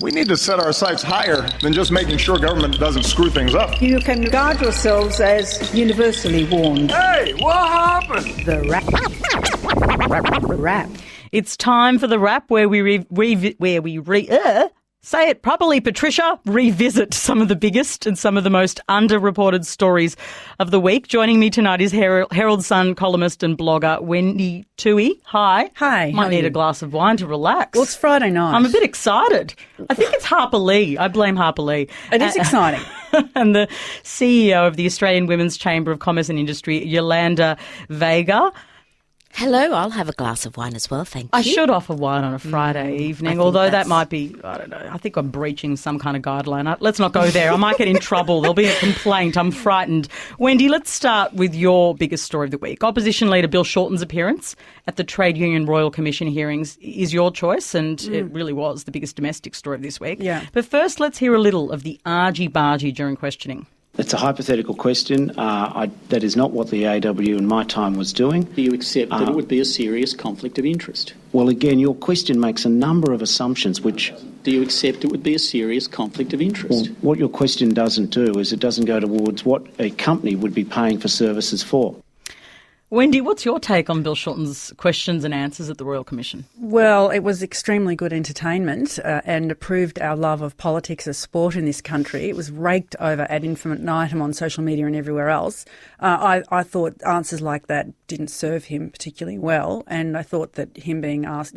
We need to set our sights higher than just making sure government doesn't screw things up. You can regard yourselves as universally warned. Hey, what happened? The wrap. It's time for the wrap, where we say it properly, Patricia, revisit some of the biggest and some of the most underreported stories of the week. Joining me tonight is Herald Sun columnist and blogger Wendy Toohey. Hi. Hi. Might need a glass of wine to relax. Well, it's Friday night. I'm a bit excited. I think it's Harper Lee. I blame Harper Lee. It is exciting. And the CEO of the Australian Women's Chamber of Commerce and Industry, Yolanda Vega. Hello, I'll have a glass of wine as well, thank you. I should offer wine on a Friday evening, although that might be, I don't know, I think I'm breaching some kind of guideline. Let's not go there. I might get in trouble. There'll be a complaint. I'm frightened. Wendy, let's start with your biggest story of the week. Opposition leader Bill Shorten's appearance at the Trade Union Royal Commission hearings is your choice, and it really was the biggest domestic story of this week. Yeah. But first, let's hear a little of the argy-bargy during questioning. It's a hypothetical question. That is not what the AW in my time was doing. Do you accept that it would be a serious conflict of interest? Well, again, your question makes a number of assumptions which... Do you accept it would be a serious conflict of interest? Well, what your question doesn't do is it doesn't go towards what a company would be paying for services for. Wendy, what's your take on Bill Shorten's questions and answers at the Royal Commission? Well, it was extremely good entertainment and it proved our love of politics as sport in this country. It was raked over ad infinitum on social media and everywhere else. I thought answers like that didn't serve him particularly well, and I thought that him being asked,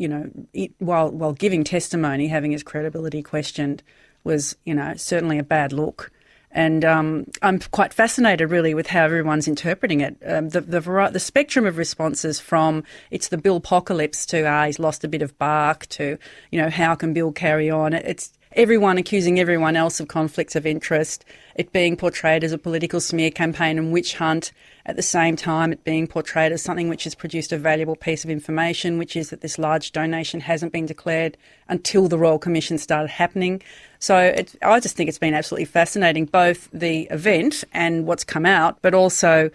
while giving testimony, having his credibility questioned was, certainly a bad look. And I'm quite fascinated, really, with how everyone's interpreting it. The spectrum of responses from it's the Bill apocalypse to he's lost a bit of bark to, how can Bill carry on? It's everyone accusing everyone else of conflicts of interest, it being portrayed as a political smear campaign and witch hunt. At the same time, it being portrayed as something which has produced a valuable piece of information, which is that this large donation hasn't been declared until the Royal Commission started happening. So I just think it's been absolutely fascinating, both the event and what's come out, but also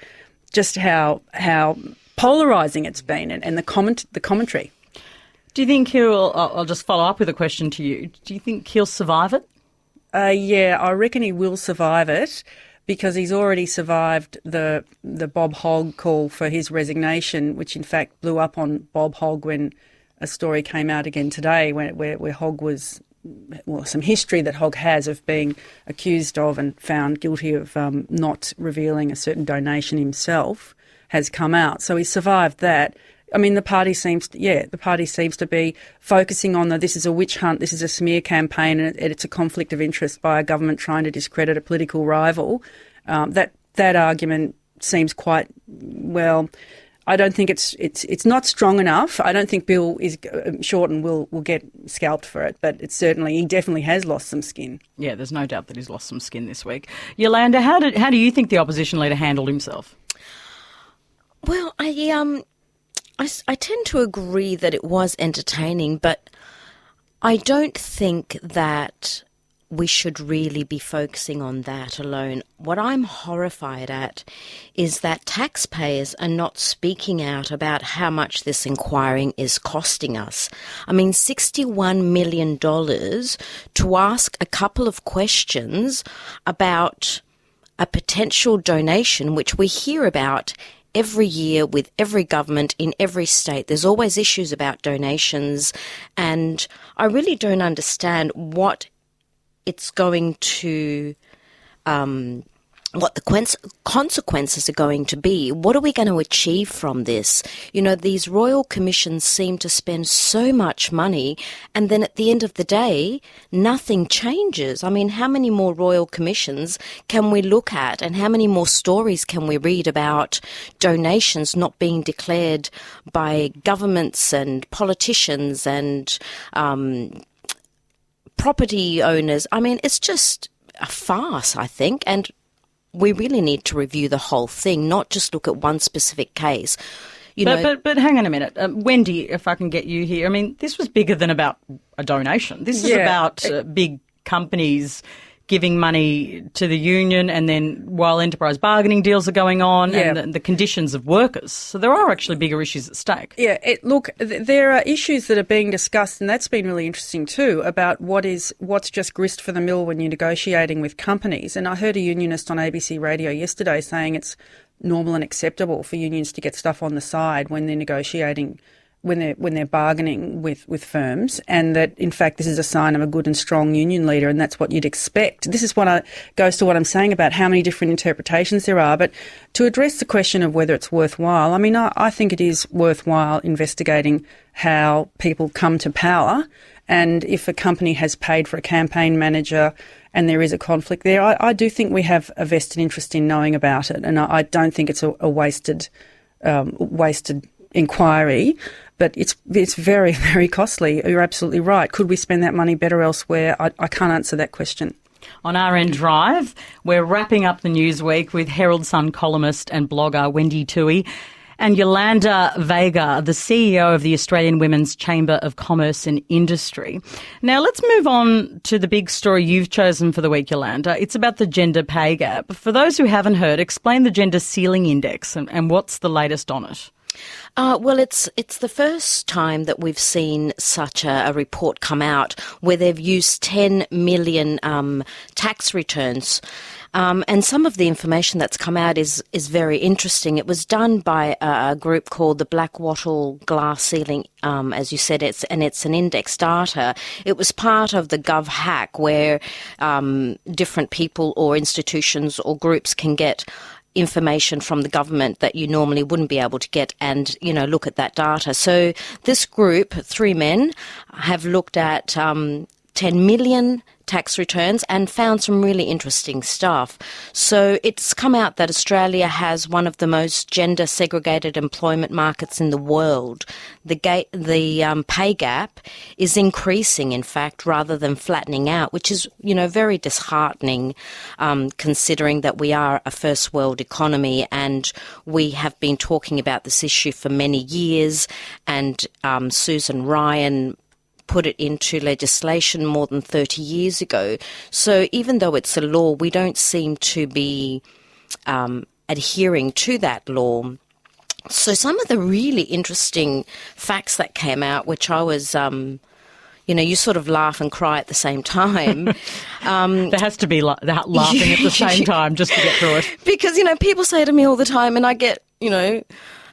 just how polarising it's been and the commentary. Do you think I'll just follow up with a question to you. Do you think he'll survive it? Yeah, I reckon he will survive it, because he's already survived the Bob Hogg call for his resignation, which in fact blew up on Bob Hogg when a story came out again today where Hogg was, some history that Hogg has of being accused of and found guilty of not revealing a certain donation himself has come out. So he survived that. I mean, the party seems to be focusing on this is a witch hunt, this is a smear campaign, and it's a conflict of interest by a government trying to discredit a political rival. That argument seems quite well. I don't think it's not strong enough. I don't think Bill Shorten will get scalped for it, but he definitely has lost some skin. Yeah, there's no doubt that he's lost some skin this week. Yolanda, how do you think the opposition leader handled himself? Well, I tend to agree that it was entertaining, but I don't think that we should really be focusing on that alone. What I'm horrified at is that taxpayers are not speaking out about how much this inquiry is costing us. I mean, $61 million to ask a couple of questions about a potential donation, which we hear about every year with every government in every state. There's always issues about donations, and I really don't understand what it's going to, what the consequences are going to be. What are we going to achieve from this? These royal commissions seem to spend so much money, and then at the end of the day, nothing changes. I mean, how many more royal commissions can we look at, and how many more stories can we read about donations not being declared by governments and politicians and property owners? I mean, it's just a farce, I think, and we really need to review the whole thing, not just look at one specific case. But hang on a minute. Wendy, if I can get you here. I mean, this was bigger than about a donation. This is about big companies giving money to the union, and then while enterprise bargaining deals are going on, Yeah. and the conditions of workers. So there are actually bigger issues at stake. Yeah, there are issues that are being discussed, and that's been really interesting too, about what's just grist for the mill when you're negotiating with companies. And I heard a unionist on ABC Radio yesterday saying it's normal and acceptable for unions to get stuff on the side when they're negotiating, when they're bargaining with firms, and that in fact this is a sign of a good and strong union leader, and that's what you'd expect. This is goes to what I'm saying about how many different interpretations there are. But to address the question of whether it's worthwhile, I mean, I think it is worthwhile investigating how people come to power, and if a company has paid for a campaign manager and there is a conflict there, I do think we have a vested interest in knowing about it, and I don't think it's a wasted inquiry. But it's very, very costly. You're absolutely right. Could we spend that money better elsewhere? I can't answer that question. On RN Drive, we're wrapping up the news week with Herald Sun columnist and blogger Wendy Toohey and Yolanda Vega, the CEO of the Australian Women's Chamber of Commerce and Industry. Now, let's move on to the big story you've chosen for the week, Yolanda. It's about the gender pay gap. For those who haven't heard, explain the Gender Ceiling Index and what's the latest on it. Well, it's the first time that we've seen such a report come out where they've used 10 million tax returns. And some of the information that's come out is very interesting. It was done by a group called the Blackwattle Glass Ceiling, as you said, it's an index data. It was part of the GovHack, where different people or institutions or groups can get information from the government that you normally wouldn't be able to get and, look at that data. So this group, 3 men, have looked at 10 million tax returns and found some really interesting stuff. So it's come out that Australia has one of the most gender segregated employment markets in the world. The pay gap is increasing, in fact, rather than flattening out, which is, very disheartening, considering that we are a first world economy and we have been talking about this issue for many years. And Susan Ryan put it into legislation more than 30 years ago. So even though it's a law, we don't seem to be adhering to that law. So some of the really interesting facts that came out, which I was, you sort of laugh and cry at the same time. There has to be laughing at the same time just to get through it. Because, people say to me all the time, and I get,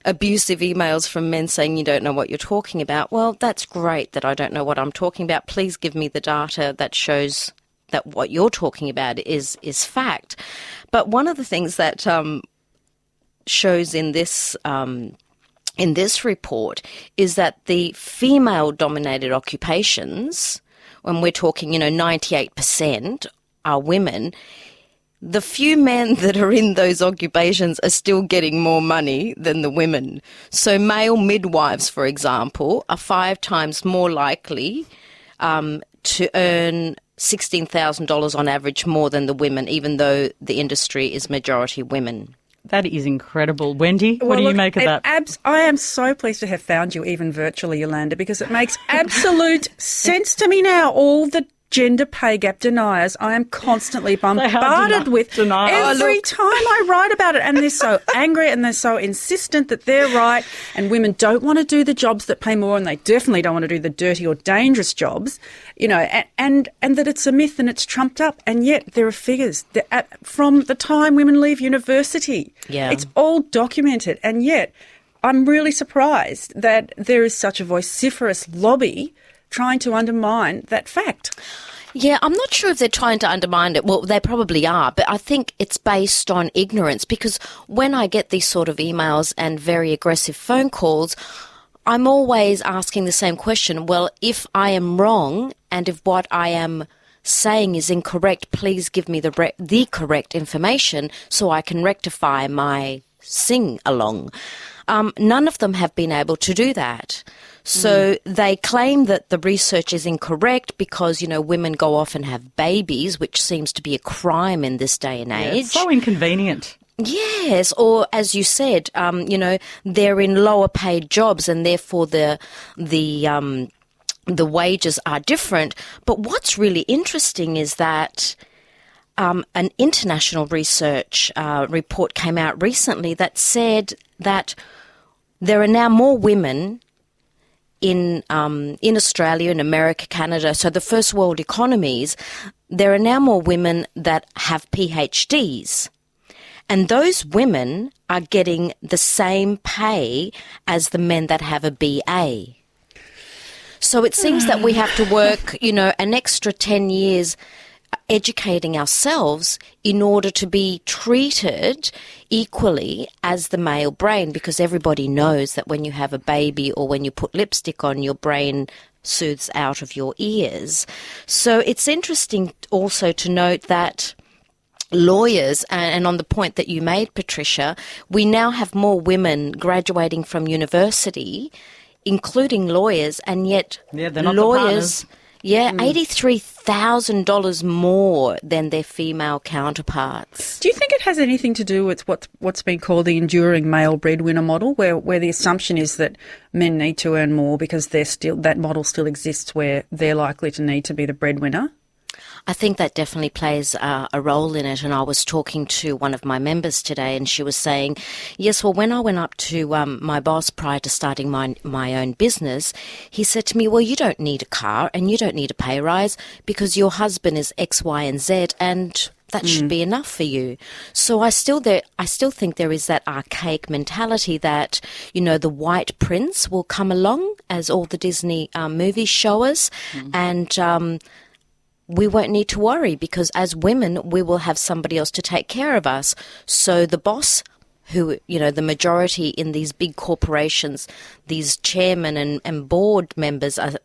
abusive emails from men saying you don't know what you're talking about. Well, that's great that I don't know what I'm talking about. Please give me the data that shows that what you're talking about is fact. But one of the things that shows in this report is that the female-dominated occupations, when we're talking, 98% are women, the few men that are in those occupations are still getting more money than the women. So male midwives, for example, are 5 times more likely to earn $16,000 on average more than the women, even though the industry is majority women. That is incredible. Wendy, what do you make of that? I am so pleased to have found you, even virtually, Yolanda, because it makes absolute sense to me now. All the gender pay gap deniers I am constantly bombarded with every time I write about it, and they're so angry and they're so insistent that they're right, and women don't want to do the jobs that pay more, and they definitely don't want to do the dirty or dangerous jobs, and that it's a myth and it's trumped up, and yet there are figures from the time women leave university. Yeah. It's all documented, and yet I'm really surprised that there is such a vociferous lobby trying to undermine that fact. Yeah, I'm not sure if they're trying to undermine it. Well, they probably are, but I think it's based on ignorance, because when I get these sort of emails and very aggressive phone calls, I'm always asking the same question. Well, if I am wrong and if what I am saying is incorrect, please give me the correct information so I can rectify my sing-along. None of them have been able to do that. So they claim that the research is incorrect because, women go off and have babies, which seems to be a crime in this day and age. It's so inconvenient. Yes, or as you said, they're in lower paid jobs and therefore the wages are different. But what's really interesting is that an international research report came out recently that said that there are now more women in Australia, in America, Canada, so the first world economies, there are now more women that have PhDs. And those women are getting the same pay as the men that have a BA. So it seems that we have to work, an extra 10 years educating ourselves in order to be treated equally as the male brain, because everybody knows that when you have a baby or when you put lipstick on, your brain soothes out of your ears. So it's interesting also to note that lawyers, and on the point that you made, Patricia, we now have more women graduating from university, including lawyers, and yet they're not lawyers, $83,000 more than their female counterparts. Do you think it has anything to do with what's been called the enduring male breadwinner model, where the assumption is that men need to earn more because that model still exists where they're likely to need to be the breadwinner? I think that definitely plays a role in it. And I was talking to one of my members today, and she was saying, yes, well, when I went up to my boss prior to starting my own business, he said to me, well, you don't need a car and you don't need a pay rise because your husband is X, Y, and Z, and that should be enough for you. So I still think there is that archaic mentality that, the white prince will come along, as all the Disney movies show us, and we won't need to worry because as women, we will have somebody else to take care of us. So the boss, who, the majority in these big corporations, these chairmen and board members are,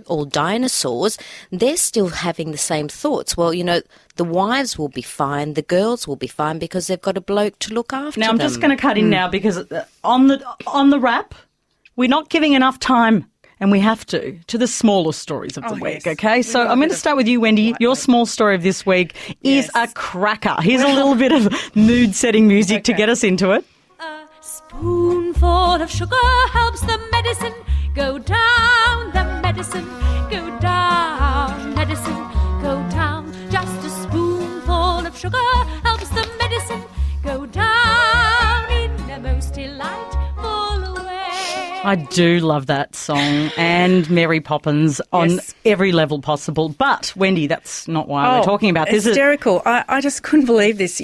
all dinosaurs, they're still having the same thoughts. Well, the wives will be fine, the girls will be fine because they've got a bloke to look after them. Now, I'm just going to cut in now because on the wrap, we're not giving enough time. And we have to the smaller stories of the week, okay? So I'm going to start with you, Wendy. Your small story of this week is a cracker. Here's a little bit of mood-setting music to get us into it. A spoonful of sugar helps the medicine go down, the medicine go down, medicine go down. Just a spoonful of sugar helps the medicine go down in the most delightful way. I do love that song and Mary Poppins on every level possible. But, Wendy, that's not why we're talking about this. Hysterical. I just couldn't believe this,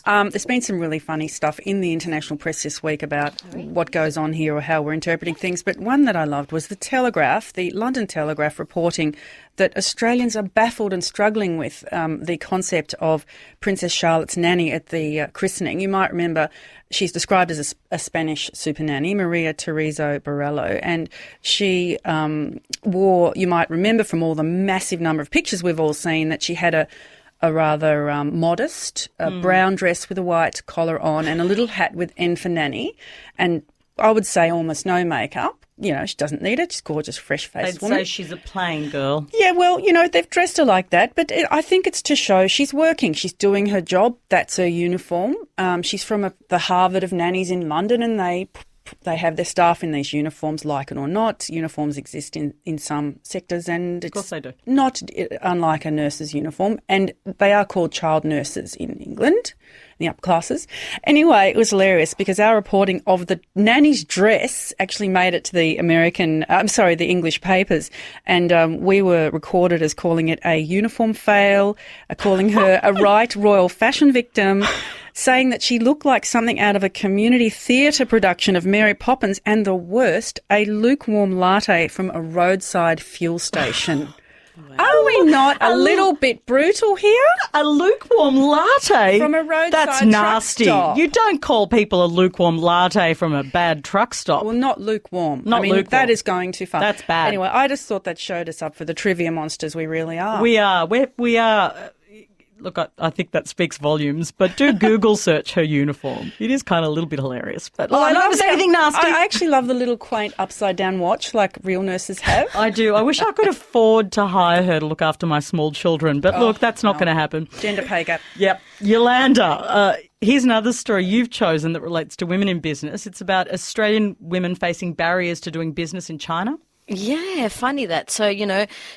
There's been some really funny stuff in the international press this week about what goes on here or how we're interpreting things. But one that I loved was the London Telegraph reporting that Australians are baffled and struggling with the concept of Princess Charlotte's nanny at the christening. You might remember she's described as a Spanish super nanny, Maria Teresa Borrello, and she wore, you might remember from all the massive number of pictures we've all seen, that she had a rather modest brown dress with a white collar on and a little hat with N for nanny, and I would say almost no makeup. She doesn't need it. She's gorgeous, fresh-faced woman. They'd say she's a plain girl. Yeah, well, they've dressed her like that, but I think it's to show she's working. She's doing her job. That's her uniform. She's from the Harvard of nannies in London, and they have their staff in these uniforms, like it or not. Uniforms exist in some sectors, and it's of course they do. Not unlike a nurse's uniform, and they are called child nurses in England, in the upper classes. Anyway, it was hilarious because our reporting of the nanny's dress actually made it to the the English papers, and we were recorded as calling it a uniform fail, calling her a right royal fashion victim, saying that she looked like something out of a community theatre production of Mary Poppins, and the worst, a lukewarm latte from a roadside fuel station. Wow. Are we not a little bit brutal here? A lukewarm latte? From a roadside That's nasty. truck stop. You don't call people a lukewarm latte from a bad truck stop. Well, not lukewarm. Lukewarm. That is going too far. That's bad. Anyway, I just thought that showed us up for the trivia monsters we really are. We are. We are. Look, I think that speaks volumes, but do Google search her uniform. It is kind of a little bit hilarious. But I don't say anything nasty. I actually love the little quaint upside-down watch like real nurses have. I do. I wish I could afford to hire her to look after my small children, but look, that's not going to happen. Gender pay gap. Yep. Yolanda, here's another story you've chosen that relates to women in business. It's about Australian women facing barriers to doing business in China. Yeah, funny that. So,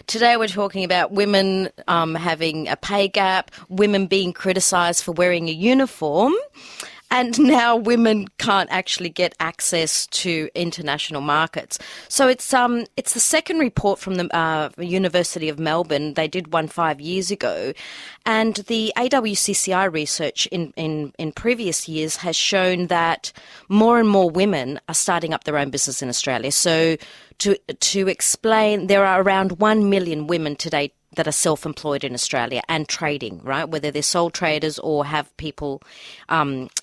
today we're talking about women having a pay gap, women being criticised for wearing a uniform, and now women can't actually get access to international markets. So it's the second report from the University of Melbourne. They did one 5 years ago, and the AWCCI research in previous years has shown that more and more women are starting up their own business in Australia. So to explain, there are around 1 million women today that are self-employed in Australia and trading, right? Whether they're sole traders or have people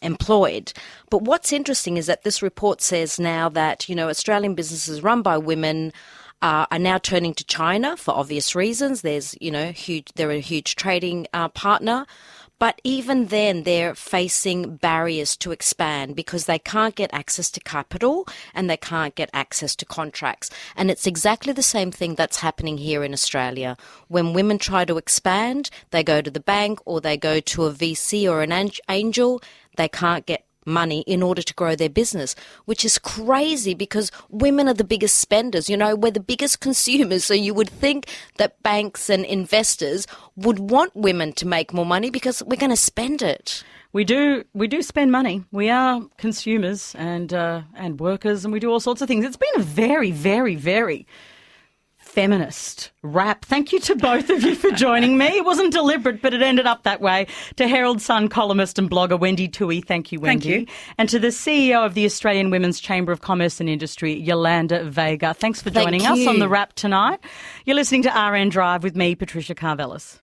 employed. But what's interesting is that this report says now that, Australian businesses run by women are now turning to China for obvious reasons. There's, they're a huge trading partner. But even then, they're facing barriers to expand because they can't get access to capital and they can't get access to contracts. And it's exactly the same thing that's happening here in Australia. When women try to expand, they go to the bank or they go to a VC or an angel. They can't get money in order to grow their business, which is crazy because women are the biggest spenders. We're the biggest consumers. So you would think that banks and investors would want women to make more money because we're going to spend it. We do spend money. We are consumers and workers, and we do all sorts of things. It's been a very, very, very feminist rap. Thank you to both of you for joining me. It wasn't deliberate, but it ended up that way. To Herald Sun columnist and blogger Wendy Toohey, thank you, Wendy. Thank you. And to the CEO of the Australian Women's Chamber of Commerce and Industry, Yolanda Vega. Thanks for joining us on The Wrap tonight. You're listening to RN Drive with me, Patricia Carvelis.